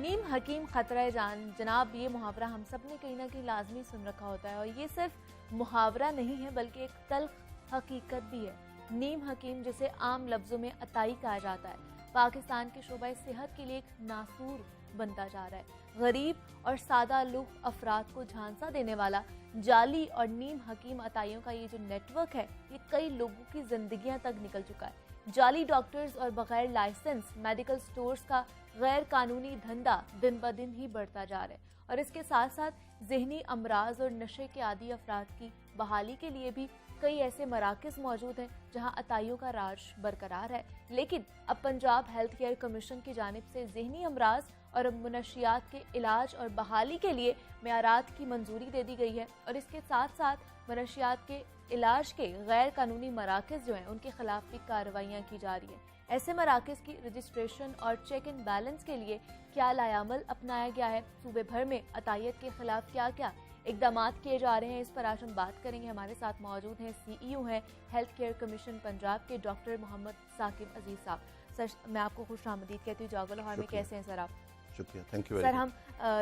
نیم حکیم خطرہ جان، جناب یہ محاورہ ہم سب نے کہیں نہ کہیں لازمی سن رکھا ہوتا ہے، اور یہ صرف محاورہ نہیں ہے بلکہ ایک تلخ حقیقت بھی ہے۔ نیم حکیم جسے عام لفظوں میں عطائی کہا جاتا ہے، پاکستان کے شعبہ صحت کے لیے ایک ناسور بنتا جا رہا ہے۔ غریب اور سادہ لوگ افراد کو جھانسا دینے والا جعلی اور نیم حکیم عطائیوں کا یہ جو نیٹ ورک ہے، یہ کئی لوگوں کی زندگیاں تک نکل چکا ہے۔ جعلی ڈاکٹرز اور بغیر لائسنس میڈیکل سٹورز کا غیر قانونی دھندا دن بدن ہی بڑھتا جا رہا ہے، اور اس کے ساتھ ساتھ ذہنی امراض اور نشے کے عادی افراد کی بحالی کے لیے بھی کئی ایسے مراکز موجود ہیں جہاں عطائیوں کا راج برقرار ہے۔ لیکن اب پنجاب ہیلتھ کیئر کمیشن کی جانب سے ذہنی امراض اور منشیات کے علاج اور بحالی کے لیے معیارات کی منظوری دے دی گئی ہے، اور اس کے ساتھ ساتھ منشیات کے علاج کے غیر قانونی مراکز جو ہیں ان کے خلاف بھی کارروائیاں کی جا رہی ہیں۔ ایسے مراکز کی رجسٹریشن اور چیک اینڈ بیلنس کے لیے کیا لائعمل اپنایا گیا ہے، صوبے بھر میں عطائیت کے خلاف کیا کیا اقدامات کیے جا رہے ہیں، اس پر آج ہم بات کریں گے۔ ہمارے ساتھ موجود ہیں CEO ہیں ہیلتھ کیئر کمیشن پنجاب کے ڈاکٹر محمد ثاقب عزیز صاحب۔ سر میں آپ کو خوش آمدید کہتی ہوں جاگو لاہور میں۔ کیسے ہیں سر آپ؟ شکریہ، تھینک یو سر ہم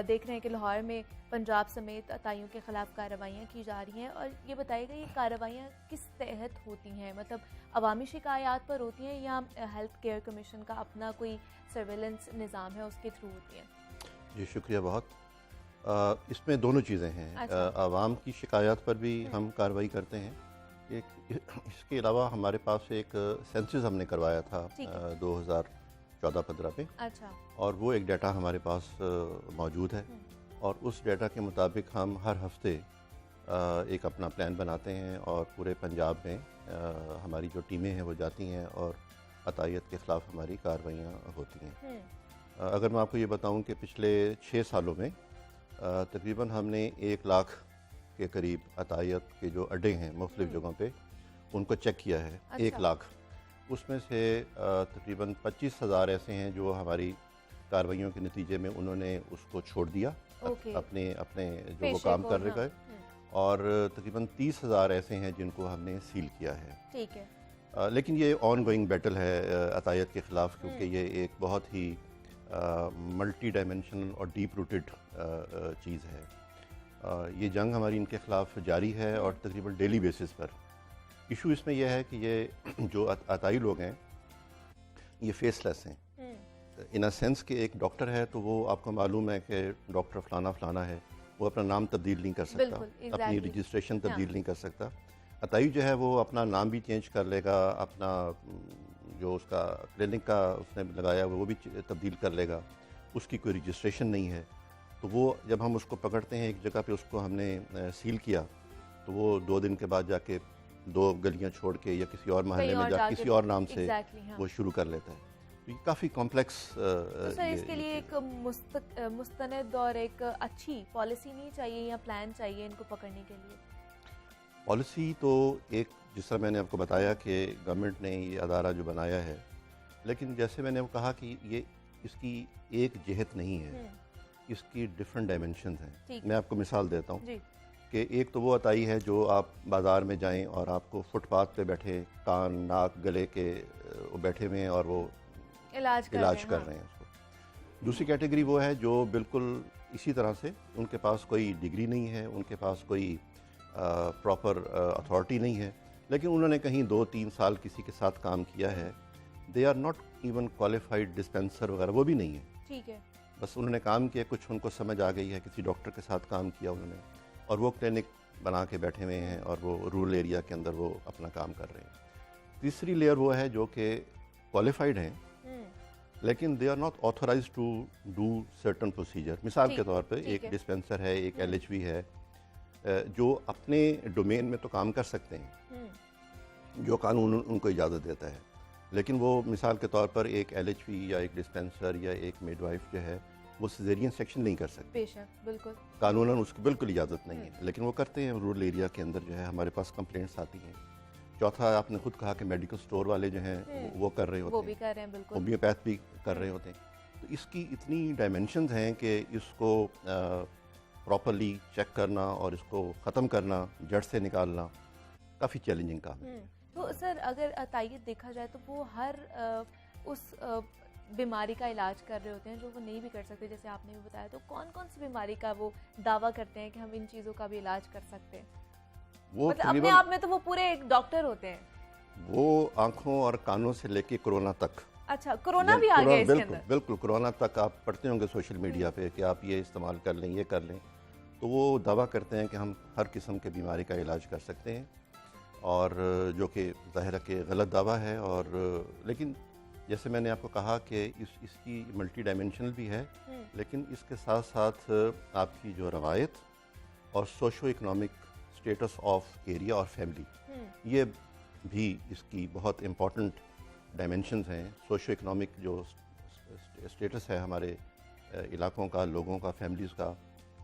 دیکھ رہے ہیں کہ لاہور میں پنجاب سمیت عطائیوں کے خلاف کارروائیاں کی جا رہی ہیں، اور یہ بتائیے گا یہ کارروائیاں کس تحت ہوتی ہیں؟ مطلب عوامی شکایات پر ہوتی ہیں یا ہیلتھ کیئر کمیشن کا اپنا کوئی سرویلنس نظام ہے اس کے تھرو ہوتی ہیں؟ جی شکریہ بہت۔ اس میں دونوں چیزیں ہیں۔ عوام کی شکایات پر بھی ہم کارروائی کرتے ہیں۔ اس کے علاوہ ہمارے پاس ایک سینسس ہم نے کروایا تھا 2014-15 میں، اور وہ ایک ڈیٹا ہمارے پاس موجود ہے، اور اس ڈیٹا کے مطابق ہم ہر ہفتے ایک اپنا پلان بناتے ہیں، اور پورے پنجاب میں ہماری جو ٹیمیں ہیں وہ جاتی ہیں اور عطائیت کے خلاف ہماری کارروائیاں ہوتی ہیں۔ اگر میں آپ کو یہ بتاؤں کہ پچھلے 6 سالوں میں تقریباً ہم نے 1 لاکھ کے قریب عطائیت کے جو اڈے ہیں مختلف جگہوں پہ ان کو چیک کیا ہے۔ 1 لاکھ، اس میں سے تقریباً 25,000 ایسے ہیں جو ہماری کارروائیوں کے نتیجے میں انہوں نے اس کو چھوڑ دیا، اپنے جو وہ کام کر رہے ہیں، اور تقریباً 30,000 ایسے ہیں جن کو ہم نے سیل کیا ہے۔ ٹھیک ہے، لیکن یہ آن گوئنگ بیٹل ہے عطائیت کے خلاف، کیونکہ یہ ایک بہت ہی ملٹی ڈائمینشنل اور ڈیپ روٹڈ چیز ہے۔ یہ جنگ ہماری ان کے خلاف جاری ہے، اور تقریباً ڈیلی بیسس پر۔ ایشو اس میں یہ ہے کہ یہ جو عطائی لوگ ہیں یہ فیس لیس ہیں، ان اے سینس کہ ایک ڈاکٹر ہے تو وہ آپ کو معلوم ہے کہ ڈاکٹر فلانا فلانا ہے، وہ اپنا نام تبدیل نہیں کر سکتا، اپنی رجسٹریشن تبدیل نہیں کر سکتا۔ عطائی جو ہے وہ اپنا نام بھی چینج کر لے گا، اپنا جو اس کا کلینک کا اس نے لگایا وہ بھی تبدیل کر لے گا، اس کی کوئی رجسٹریشن نہیں ہے۔ تو وہ جب ہم اس کو پکڑتے ہیں ایک جگہ پہ، اس کو ہم نے سیل کیا، تو وہ 2 دن کے بعد جا کے 2 گلیاں چھوڑ کے یا کسی اور محلے میں جا کسی اور نام سے وہ شروع کر لیتا ہے۔ تو یہ کافی کمپلیکس۔ تو سر اس کے لیے ایک مستند اور ایک اچھی پالیسی نہیں چاہیے یا پلان چاہیے ان کو پکڑنے کے لیے؟ پالیسی تو ایک، جس طرح میں نے آپ کو بتایا کہ گورنمنٹ نے یہ ادارہ جو بنایا ہے، لیکن جیسے میں نے کہا کہ یہ اس کی ایک جہت نہیں ہے، اس کی ڈفرینٹ ڈائمینشنز ہیں۔ میں آپ کو مثال دیتا ہوں کہ ایک تو وہ عطائی ہے جو آپ بازار میں جائیں اور آپ کو فٹ پاتھ پہ بیٹھے کان ناک گلے کے بیٹھے ہوئے ہیں اور وہ علاج کر رہے ہیں اس کو۔ دوسری کیٹیگری وہ ہے جو بالکل اسی طرح سے، ان کے پاس کوئی ڈگری نہیں ہے، ان کے پاس کوئی پراپر اتھارٹی نہیں ہے، لیکن انہوں نے کہیں 2-3 سال کسی کے ساتھ کام کیا ہے، they are not even qualified dispenser وغیرہ، وہ بھی نہیں ہے۔ ٹھیک ہے، بس انہوں نے کام کیا، کچھ ان کو سمجھ آ گئی ہے، کسی ڈاکٹر کے ساتھ کام کیا انہوں نے، اور وہ کلینک بنا کے بیٹھے ہوئے ہیں اور وہ رورل ایریا کے اندر وہ اپنا کام کر رہے ہیں۔ تیسری لیئر وہ ہے جو کہ کوالیفائڈ ہیں لیکن they are not authorized to do certain procedure. مثال کے طور پہ ایک ڈسپینسر ہے، ایک LHV ہے، جو اپنے ڈومین میں تو کام کر سکتے ہیں جو قانون ان کو اجازت دیتا ہے، لیکن وہ مثال کے طور پر ایک LHV یا ایک ڈسپینسر یا ایک میڈ وائف جو ہے وہ سیزیرین سیکشن نہیں کر سکتے، بے شک، بالکل قانوناً اس کی بالکل اجازت نہیں ہے، لیکن وہ کرتے ہیں۔ رورل ایریا کے اندر جو ہے ہمارے پاس کمپلینٹس آتی ہیں۔ چوتھا، آپ نے خود کہا کہ میڈیکل سٹور والے جو ہیں وہ کر رہے ہوتے ہیں، وہ بھی کر رہے ہیں، بالکل ہومیوپیتھ بھی کر رہے ہوتے ہیں۔ تو اس کی اتنی ڈائمینشنز ہیں کہ اس کو پراپرلی چیک کرنا اور اس کو ختم کرنا، جڑ سے نکالنا کافی چیلنجنگ کام ہے۔ تو سر اگر عطائیت دیکھا جائے تو وہ ہر اس بیماری کا علاج کر رہے ہوتے ہیں جو وہ نہیں بھی کر سکتے، جیسے آپ نے بھی بتایا، تو کون کون سی بیماری کا وہ دعویٰ کرتے ہیں کہ ہم ان چیزوں کا بھی علاج کر سکتے ہیں؟ وہ مطلب اپنے آپ میں تو وہ پورے ایک ڈاکٹر ہوتے ہیں. وہ آنکھوں اور کانوں سے لے کے کرونا تک. اچھا، کرونا بھی آ گیا اس کے بالکل اندر. بالکل کرونا تک آپ پڑھتے ہوں گے سوشل میڈیا پہ کہ آپ یہ استعمال کر لیں، یہ کر لیں، تو وہ دعویٰ کرتے ہیں کہ ہم ہر قسم کے بیماری کا علاج کر سکتے ہیں، اور جو کہ ظاہر ہے کہ غلط دعویٰ ہے. اور لیکن جیسے میں نے آپ کو کہا کہ اس کی ملٹی ڈائمینشنل بھی ہے، لیکن اس کے ساتھ ساتھ آپ کی جو روایت اور socio economic status of area اور فیملی، یہ بھی اس کی بہت امپورٹنٹ ڈائمینشنز ہیں. سوشو اکنامک جو اسٹیٹس ہے ہمارے علاقوں کا، لوگوں کا، فیملیز کا،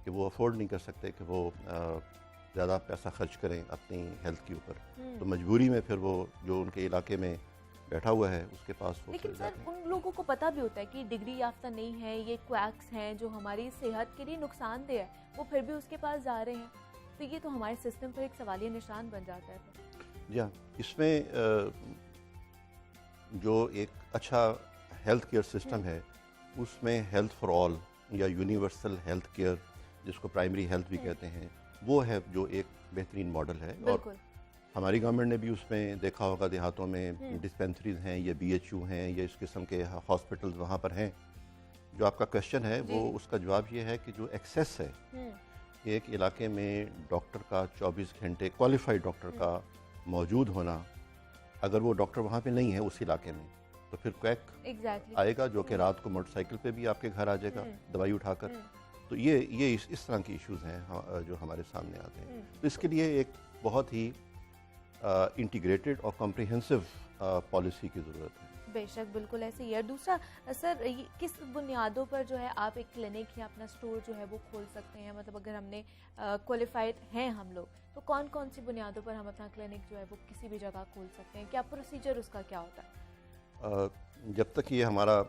کہ وہ افورڈ نہیں کر سکتے کہ وہ زیادہ پیسہ خرچ کریں اپنی ہیلتھ کے اوپر، تو مجبوری میں پھر وہ جو ان کے علاقے میں بیٹھا ہوا ہے اس کے پاس وہ لیکن سر ان لوگوں کو پتہ بھی ہوتا ہے کہ ڈگری یافتہ نہیں ہے، یہ کویکس ہیں جو ہماری صحت کے لیے نقصان دہ ہے، وہ پھر بھی اس کے پاس جا رہے ہیں، تو یہ تو ہمارے سسٹم پر ایک سوالیہ نشان بن جاتا ہے. جی ہاں، اس میں جو ایک اچھا ہیلتھ کیئر سسٹم ہے اس میں ہیلتھ فار آل یا یونیورسل ہیلتھ کیئر جس کو پرائمری ہیلتھ بھی کہتے ہیں، وہ ہے جو ایک بہترین ماڈل ہے. اور ہماری گورنمنٹ نے بھی اس میں دیکھا ہوگا دیہاتوں میں ڈسپینسریز ہیں یا BHU ہیں یا اس قسم کے ہاسپٹلز وہاں پر ہیں. جو آپ کا کویشچن ہے وہ اس کا جواب یہ ہے کہ جو ایکسیس ہے ایک علاقے میں ڈاکٹر کا 24 گھنٹے کوالیفائڈ ڈاکٹر کا موجود ہونا، اگر وہ ڈاکٹر وہاں پہ نہیں ہے اس علاقے میں تو پھر کویک آئے گا جو کہ رات کو موٹر سائیکل پہ بھی آپ کے گھر آ جائے گا دوائی اٹھا کر. تو یہ اس طرح کی ایشوز ہیں جو ہمارے سامنے آتے ہیں. تو اس کے لیے ایک بہت ہی انٹیگریٹڈ اور کمپریہنسو پالیسی کی ضرورت ہے. بے شک، بالکل ایسے ہی ہے. دوسرا سر، کس بنیادوں پر جو ہے آپ ایک کلینک یا اپنا سٹور جو ہے وہ کھول سکتے ہیں؟ مطلب اگر ہم نے کوالیفائڈ ہیں ہم لوگ تو کون کون سی بنیادوں پر ہم اپنا کلینک جو ہے وہ کسی بھی جگہ کھول سکتے ہیں؟ کیا پروسیجر اس کا کیا ہوتا ہے؟ جب تک یہ ہمارا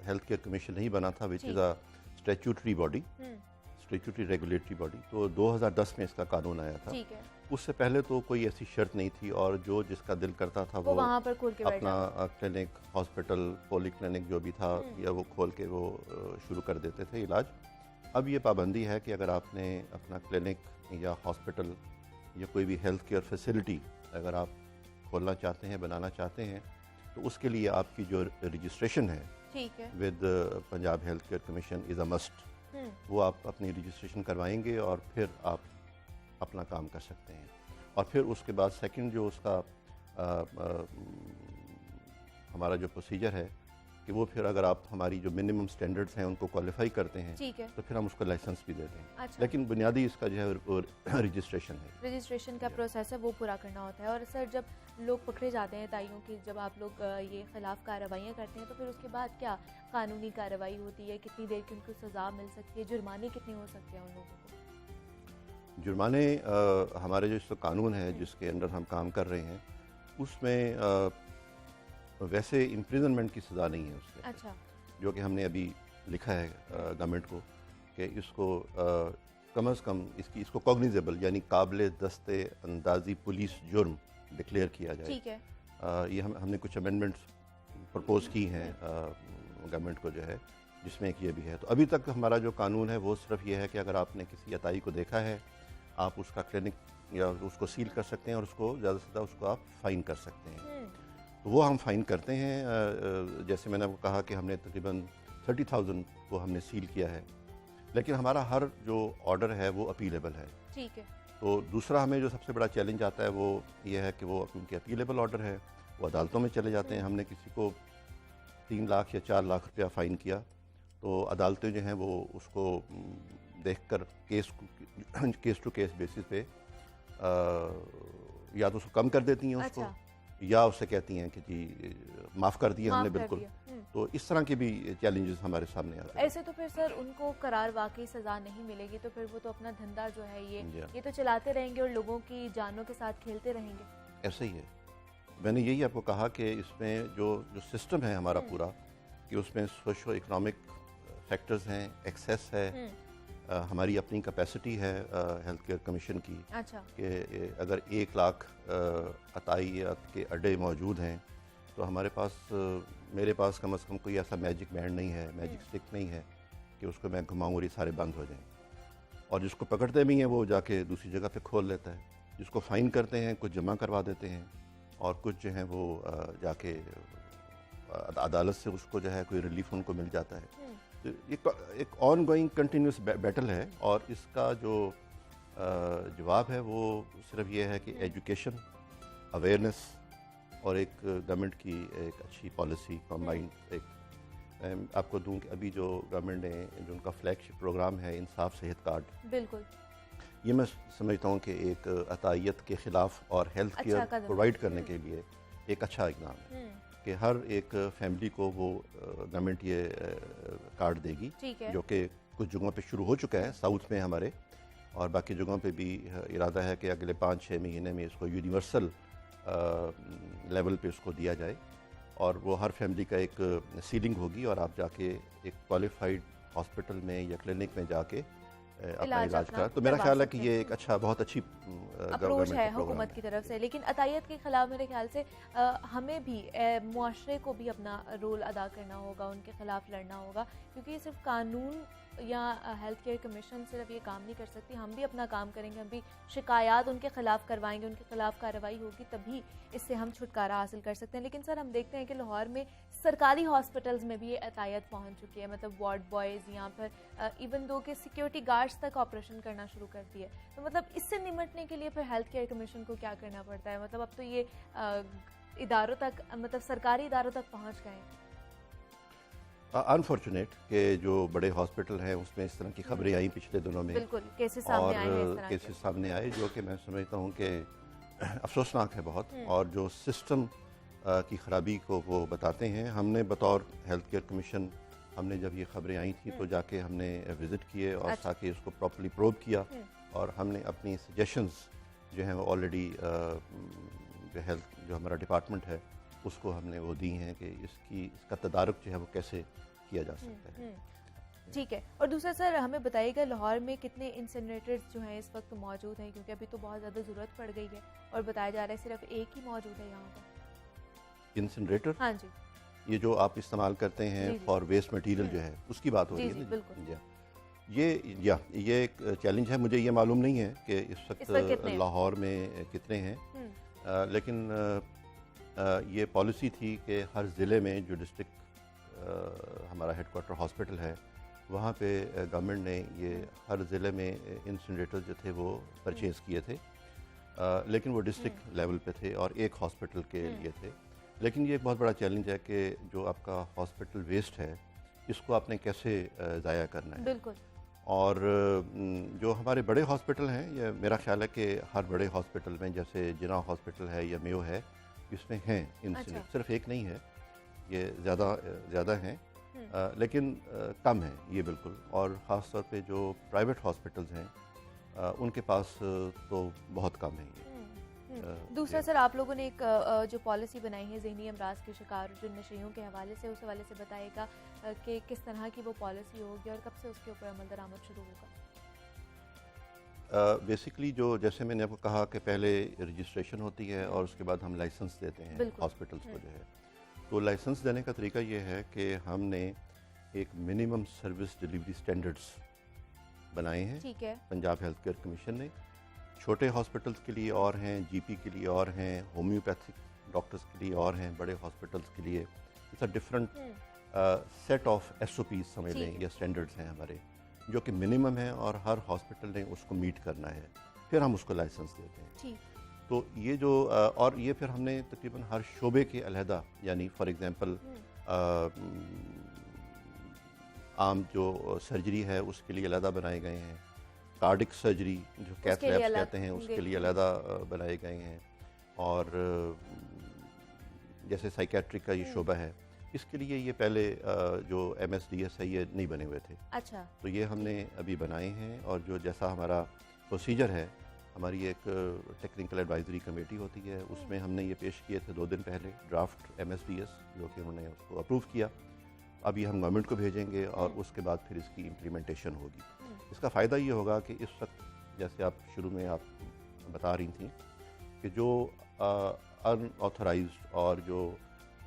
ہیلتھ کیئر کمیشن نہیں بنا تھا which is a statutory body, statutory regulatory body, تو 2010 میں اس کا قانون آیا تھا. اس سے پہلے تو کوئی ایسی شرط نہیں تھی اور جو جس کا دل کرتا تھا وہ وہاں پر کھول کے اپنا کلینک، ہاسپٹل، پولی کلینک جو بھی تھا یا وہ کھول کے وہ شروع کر دیتے تھے علاج. اب یہ پابندی ہے کہ اگر آپ نے اپنا کلینک یا ہاسپٹل یا کوئی بھی ہیلتھ کیئر فیسلٹی اگر آپ کھولنا چاہتے ہیں، بنانا چاہتے ہیں، تو اس کے لیے آپ کی جو رجسٹریشن ہے with Punjab health care commission is a must. وہ آپ اپنی رجسٹریشن کروائیں گے اور پھر آپ اپنا کام کر سکتے ہیں. اور پھر اس کے بعد سیکنڈ جو اس کا ہمارا جو پروسیجر ہے کہ وہ پھر اگر آپ ہماری جو منیمم سٹینڈرڈز ہیں ان کو کوالیفائی کرتے ہیں تو پھر ہم اس کو لائسنس بھی دیتے ہیں. لیکن بنیادی اس کا جو ہے رجسٹریشن ہے، رجسٹریشن کا پروسیس ہے وہ پورا کرنا ہوتا ہے. اور سر جب لوگ پکڑے جاتے ہیں تائیوں کی، جب آپ لوگ یہ خلاف کارروائیاں کرتے ہیں تو پھر اس کے بعد کیا قانونی کارروائی ہوتی ہے؟ کتنی دیر کی ان کو سزا مل سکتی ہے؟ جرمانے کتنے ہو سکتے ہیں ان لوگوں کو؟ جرمانے ہمارے جو اس کا قانون ہے جس کے اندر ہم کام کر رہے ہیں اس میں ویسے امپریزنمنٹ کی سزا نہیں ہے اس کے. اچھا. جو کہ ہم نے ابھی لکھا ہے گورنمنٹ کو کہ اس کو کم از کم اس کو کوگنیزیبل یعنی قابل دست اندازی پولیس جرم ڈکلیئر کیا جائے. ٹھیک ہے. یہ ہم نے کچھ امینڈمنٹس پرپوز کی ہیں گورنمنٹ کو جو ہے جس میں ایک یہ بھی ہے. تو ابھی تک ہمارا جو قانون ہے وہ صرف یہ ہے کہ اگر آپ نے کسی عطائی کو دیکھا ہے آپ اس کا کلینک یا اس کو سیل کر سکتے ہیں اور اس کو زیادہ سے زیادہ اس کو آپ فائن کر سکتے ہیں. تو وہ ہم فائن کرتے ہیں. جیسے میں نے وہ کہا کہ ہم نے تقریباً 30,000 کو ہم نے سیل کیا ہے، لیکن ہمارا ہر جو آرڈر ہے وہ اپیلیبل ہے. ٹھیک ہے. تو دوسرا ہمیں جو سب سے بڑا چیلنج آتا ہے وہ یہ ہے کہ وہ کیونکہ اپیلیبل آرڈر ہے وہ عدالتوں میں چلے جاتے ہیں. ہم نے کسی کو 3 لاکھ یا 4 لاکھ روپیہ فائن کیا تو عدالتیں جو ہیں وہ اس کو دیکھ کر کیس ٹو کیس بیسس پہ یا تو اس کو کم کر دیتی ہیں اس کو یا اس سے کہتی ہیں کہ جی معاف کر دیا ہم نے بالکل. تو اس طرح کے بھی چیلنجز ہمارے سامنے آتے ہیں. ایسے تو پھر سر ان کو قرار واقعی سزا نہیں ملے گی تو پھر وہ تو اپنا دھندا جو ہے یہ تو چلاتے رہیں گے اور لوگوں کی جانوں کے ساتھ کھیلتے رہیں گے. ایسا ہی ہے. میں نے یہی آپ کو کہا کہ اس میں جو سسٹم ہے ہمارا پورا کہ اس میں سوشو اکنامک فیکٹرز ہیں، ایکسیس ہے، ہماری اپنی کیپیسٹی ہے ہیلتھ کیئر کمیشن کی کہ اگر 1 لاکھ عطائیات کے اڈے موجود ہیں تو ہمارے پاس میرے پاس کم از کم کوئی ایسا میجک بینڈ نہیں ہے, میجک سٹک نہیں ہے کہ اس کو میں گھماؤں اور یہ سارے بند ہو جائیں. اور جس کو پکڑتے بھی ہیں وہ جا کے دوسری جگہ پہ کھول لیتا ہے. جس کو فائن کرتے ہیں کچھ جمع کروا دیتے ہیں, اور کچھ جو ہیں وہ جا کے عدالت سے اس کو جو ہے کوئی ریلیف ان کو مل جاتا ہے. تو یہ ایک آن گوئنگ کنٹینیوس بیٹل ہے, اور اس کا جو جواب ہے وہ صرف یہ ہے کہ ایجوکیشن, اویئرنیس اور ایک گورنمنٹ کی ایک اچھی پالیسی کمبائنڈ. ایک آپ کو دوں کہ ابھی جو گورنمنٹ نے جو ان کا فلیگ شپ پروگرام ہے انصاف صحت کارڈ, بالکل یہ میں سمجھتا ہوں کہ ایک عطائیت کے خلاف اور ہیلتھ کیئر پرووائڈ کرنے کے لیے ایک اچھا اقدام ہے کہ ہر ایک فیملی کو وہ گورنمنٹ یہ کارڈ دے گی, جو کہ کچھ جگہوں پہ شروع ہو چکا ہے ساؤتھ میں ہمارے, اور باقی جگہوں پہ بھی ارادہ ہے کہ اگلے 5-6 مہینے میں اس کو یونیورسل لیول پہ اس کو دیا جائے, اور وہ ہر فیملی کا ایک سیلنگ ہوگی, اور آپ جا کے ایک کوالیفائڈ ہاسپٹل میں یا کلینک میں جا کے اپنا علاج کرا. تو میرا خیال ہے کہ یہ ایک اچھا, بہت اچھی اپروچ ہے حکومت کی طرف سے. لیکن عطائیت کے خلاف میرے خیال سے ہمیں بھی معاشرے کو بھی اپنا رول ادا کرنا ہوگا, ان کے خلاف لڑنا ہوگا, کیونکہ یہ صرف قانون یا ہیلتھ کیئر کمیشن صرف یہ کام نہیں کر سکتی. ہم بھی اپنا کام کریں گے, ہم بھی شکایات ان کے خلاف کروائیں گے, ان کے خلاف کارروائی ہوگی, تبھی اس سے ہم چھٹکارا حاصل کر سکتے ہیں. لیکن سر ہم دیکھتے ہیں کہ لاہور میں سرکاری ہاسپٹلز میں بھی یہ عطائیت پہنچ چکی ہے, مطلب وارڈ بوائز یا پھر ایون دو کہ سیکیورٹی گارڈز تک آپریشن کرنا شروع کر دی ہے. تو مطلب اس سے نمٹنے کے لیے پھر ہیلتھ کیئر کمیشن کو کیا کرنا پڑتا ہے؟ مطلب اب تو یہ اداروں تک, مطلب سرکاری اداروں تک پہنچ گئے ہیں. انفارچونیٹ کہ جو بڑے ہاسپٹل ہیں اس میں اس طرح کی خبریں آئیں پچھلے دنوں میں, بالکل کیسز سامنے آئے ہیں, اور کیسز سامنے آئے جو کہ میں سمجھتا ہوں کہ افسوسناک ہے بہت, اور جو سسٹم کی خرابی کو وہ بتاتے ہیں. ہم نے بطور ہیلتھ کیئر کمیشن, ہم نے جب یہ خبریں آئی تھیں تو جا کے ہم نے وزٹ کیے اور تاکہ اس کو پراپرلی پروب کیا, اور ہم نے اپنی سجیشنز جو ہیں وہ آلریڈی جو ہیلتھ جو ہمارا ڈپارٹمنٹ ہے اس کو ہم نے وہ دی ہیں کہ اس کا تدارک جو ہے وہ کیسے کیا جا سکتا ہے. ٹھیک ہے. اور دوسرا سر ہمیں بتائیے گا لاہور میں کتنے انسینریٹرز جو ہیں اس وقت موجود ہیں, کیونکہ ابھی تو بہت زیادہ ضرورت پڑ گئی ہے, اور بتایا جا رہا ہے صرف ایک ہی موجود ہے یہاں پر انسینریٹر. ہاں جی, یہ جو آپ استعمال کرتے ہیں فار ویسٹ مٹیریل جو ہے اس کی بات ہو رہی ہے. بالکل. یہ ایک چیلنج ہے. مجھے یہ معلوم نہیں ہے کہ اس وقت لاہور میں کتنے ہیں, لیکن یہ پالیسی تھی کہ ہر ضلع میں جو ڈسٹرکٹ ہمارا ہیڈ کوارٹر ہاسپٹل ہے وہاں پہ گورنمنٹ نے یہ ہر ضلع میں انسینریٹر جو تھے وہ پرچیز کیے تھے, لیکن وہ ڈسٹرکٹ لیول پہ تھے اور ایک ہاسپٹل کے لیے تھے. لیکن یہ ایک بہت بڑا چیلنج ہے کہ جو آپ کا ہاسپٹل ویسٹ ہے اس کو آپ نے کیسے ضائع کرنا ہے. بالکل. اور جو ہمارے بڑے ہاسپٹل ہیں, یہ میرا خیال ہے کہ ہر بڑے ہاسپٹل میں جیسے جناح ہاسپٹل ہے یا میو ہے, اس میں ہیں انسینریٹر. صرف ایک نہیں ہے, یہ زیادہ ہیں, لیکن کم ہیں یہ بالکل. اور خاص طور پہ جو پرائیویٹ ہاسپٹلز ہیں ان کے پاس تو بہت کم ہیں یہ. دوسرا سر آپ لوگوں نے ایک جو پالیسی بنائی ہے ذہنی امراض کے شکار جو نشیوں کے حوالے سے, اس حوالے سے بتائے گا کہ کس طرح کی وہ پالیسی ہوگی اور کب سے اس کے اوپر عمل درآمد شروع ہوگا؟ بیسکلی جو جیسے میں نے آپ کو کہا کہ پہلے رجسٹریشن ہوتی ہے اور اس کے بعد ہم لائسنس دیتے ہیں ہاسپٹلس کو جو ہے. تو لائسنس دینے کا طریقہ یہ ہے کہ ہم نے ایک منیمم سروس ڈیلیوری سٹینڈرڈز بنائے ہیں. ٹھیک ہے. پنجاب ہیلتھ کیئر کمیشن نے. چھوٹے ہاسپٹلس کے لیے اور ہیں, جی پی کے لیے اور ہیں, ہومیوپیتھک ڈاکٹرز کے لیے اور ہیں, بڑے ہاسپٹلس کے لیے it's a different set of S O Ps سمجھ لیں یا اسٹینڈرڈس ہیں ہمارے, جو کہ منیمم ہیں اور ہر ہاسپٹل نے اس کو میٹ کرنا ہے, پھر ہم اس کو لائسنس دیتے ہیں. تو یہ جو اور یہ پھر ہم نے تقریباً ہر شعبے کے علیحدہ, یعنی فار ایگزامپل عام جو سرجری ہے اس کے لیے علیحدہ بنائے گئے ہیں, کارڈک سرجری جو کیتھ لیبس کہتے ہیں اس کے لیے علیحدہ بنائے گئے ہیں, اور جیسے سائیکیٹرک کا یہ شعبہ ہے اس کے لیے یہ پہلے جو ایم ایس ڈی ایس ہے یہ نہیں بنے ہوئے تھے. اچھا. تو یہ ہم نے ابھی بنائے ہیں, اور جو جیسا ہمارا پروسیجر ہے, ہماری ایک ٹیکنیکل ایڈوائزری کمیٹی ہوتی ہے, اس میں ہم نے یہ پیش کیے تھے 2 دن پہلے draft M S D S, جو کہ انہوں نے اس کو اپروو کیا. اب یہ ہم گورنمنٹ کو بھیجیں گے اور اس کے بعد پھر اس کی امپلیمنٹیشن ہوگی. اس کا فائدہ یہ ہوگا کہ اس وقت جیسے آپ شروع میں آپ بتا رہی تھیں کہ جو ان آتھورائزڈ اور جو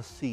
80